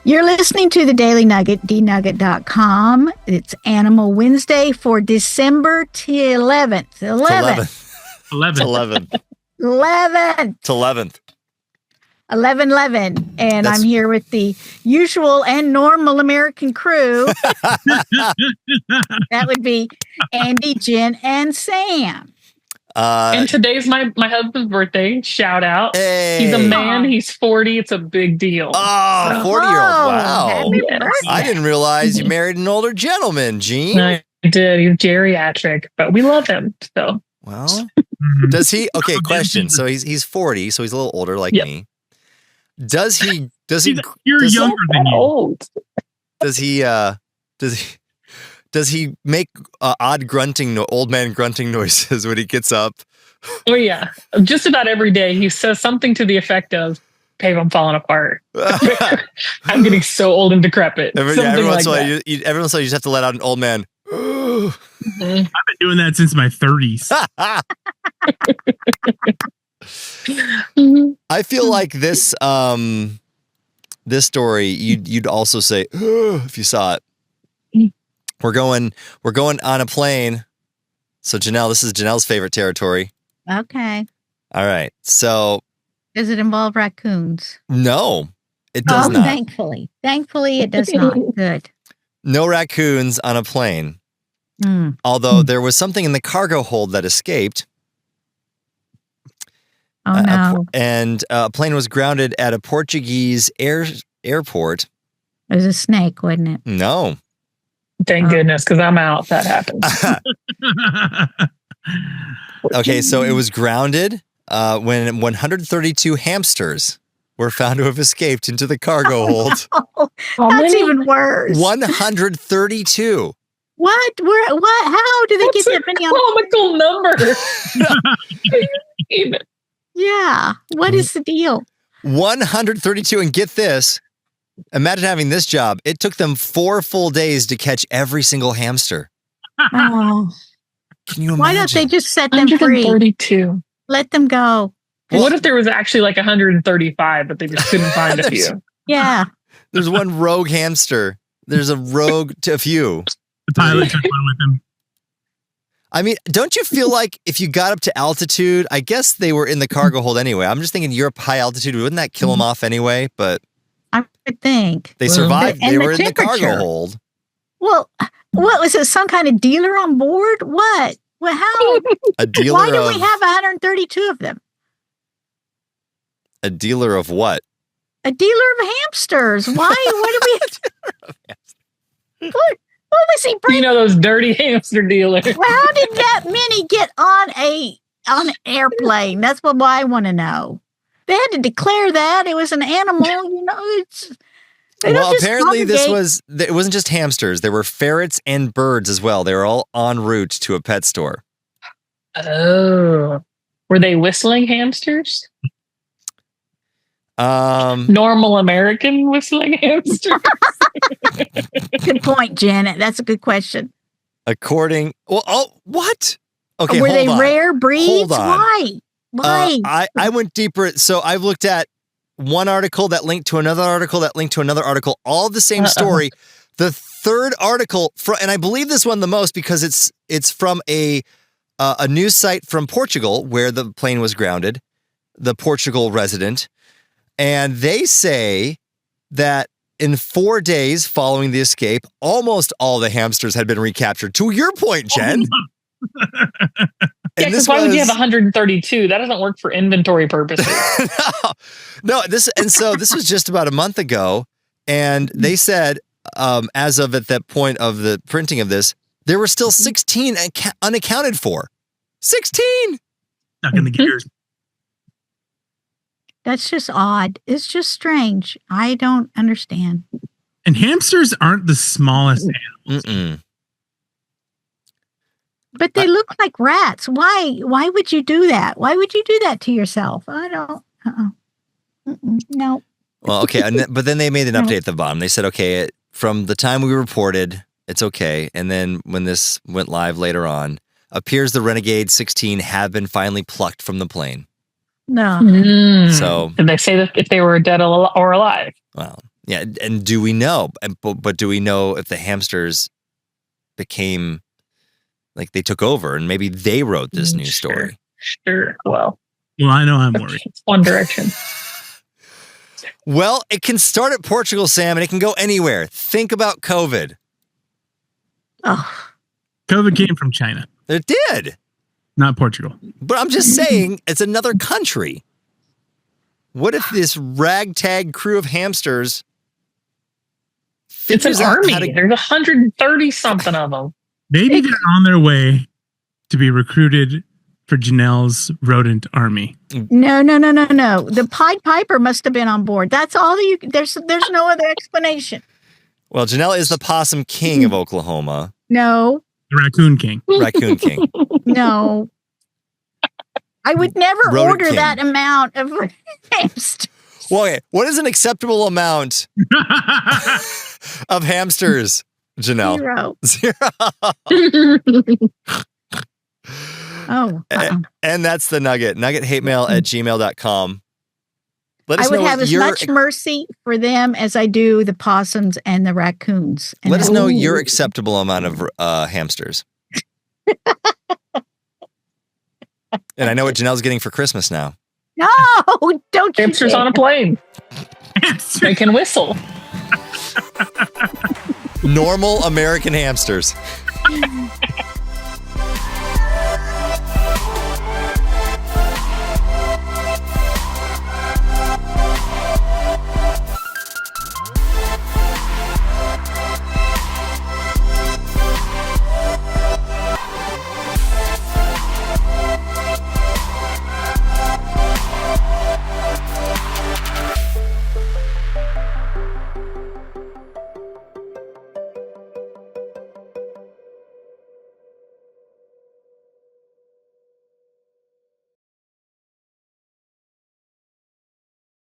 You're listening to the Daily Nugget, dnugget.com. It's Animal Wednesday for December 11th. 11th. 11. And I'm here with the usual and normal American crew. That would be Andy, Jenn, and Sam. And today's my husband's birthday. Shout out. Hey. He's a man. He's 40. It's a big deal. Oh, 40-year-old. Wow. Yes. I didn't realize you married an older gentleman, Gene. I did. He's geriatric, but we love him. So, well, does he? Okay, question. So he's 40, so he's a little older like me. Does he? You're younger than you. Old. Does he make old man grunting noises when he gets up? Oh yeah, just about every day he says something to the effect of, "Babe, I'm falling apart. I'm getting so old and decrepit." Every once in a while, you just have to let out an old man. I've been doing that since my 30s. I feel like this story you'd also say if you saw it. We're going on a plane. So Janelle, this is Janelle's favorite territory. Okay. All right. So does it involve raccoons? No, it does not. Thankfully, it does not. Good. No raccoons on a plane. Although there was something in the cargo hold that escaped. Oh no. And a plane was grounded at a Portuguese airport. It was a snake, wasn't it? No. Thank goodness, because I'm out. That happens. Okay, so it was grounded when 132 hamsters were found to have escaped into the cargo hold. That's even worse. 132. What? What? How do they get that many? Comical number. Yeah. What is the deal? 132, and get this. Imagine having this job. It took them 4 full days to catch every single hamster. Oh. Can you imagine? Why don't they just set them free? 132. Let them go. Well, what if there was actually like 135, but they just couldn't find a few? Yeah. There's one rogue hamster. There's a rogue to a few. The pilot took one with him. I mean, don't you feel like if you got up to altitude, I guess they were in the cargo hold anyway. I'm just thinking Europe high altitude, wouldn't that kill them off anyway? But I would think. They survived. And they were in the cargo hold. Well, what was it? Some kind of dealer on board? What? Well, how? A dealer Why do we have 132 of them? A dealer of what? A dealer of hamsters. Why? What do we? What was he bringing? You know those dirty hamster dealers. Well, how did that many get on an airplane? That's what I want to know. They had to declare that it was an animal. Well, apparently it wasn't just hamsters. There were ferrets and birds as well. They were all en route to a pet store. Oh, were they whistling hamsters? Normal American whistling hamsters. Good point, Janet. That's a good question. What? Okay, were they rare breeds? Hold on. Why? I went deeper. So I've looked at one article that linked to another article that linked to another article, all the same story. The third article, and I believe this one the most because it's from a news site from Portugal where the plane was grounded, the Portugal resident, and they say that in 4 days following the escape, almost all the hamsters had been recaptured. To your point, Jenn. Yeah, because why would you have 132? That doesn't work for inventory purposes. No. This was just about a month ago, and they said, as of at that point of the printing of this, there were still 16 unaccounted for. 16. Stuck in the gears. That's just odd. It's just strange. I don't understand. And hamsters aren't the smallest animals. Mm-mm. But they look like rats. Why would you do that? Why would you do that to yourself? I don't. No. Well, okay. But then they made an update at the bottom. They said, okay, from the time we reported, it's okay. And then when this went live later on, appears the Renegade 16 have been finally plucked from the plane. No. So did they say that if they were dead or alive? Well, Yeah, and do we know? But do we know if the hamsters became like they took over and maybe they wrote this news story? Sure. Well, I know I'm worried. It's one direction. Well, it can start at Portugal, Sam, and it can go anywhere. Think about COVID. Oh, COVID came from China, It did. not Portugal. But I'm just saying, it's another country. What if this ragtag crew of hamsters It's an figures out army. how to- There's 130 something of them. Maybe they're on their way to be recruited for Janelle's rodent army. no. The Pied Piper must have been on board. That's all there's no other explanation. Well, Janelle is the possum king of Oklahoma. No, The Raccoon King. Raccoon king. no. I would never Rodent order king. that amount of hamsters. Well, okay, what is an acceptable amount of hamsters, Janelle? Zero. Oh. And that's the Nugget. NuggetHateMail@gmail.com. Let us I would know have as your much mercy for them as I do the possums and the raccoons. And let us know Ooh. your acceptable amount of hamsters. And I know what Janelle's getting for Christmas now. No, don't you Hamsters dare. on a plane. They can whistle. Normal American hamsters.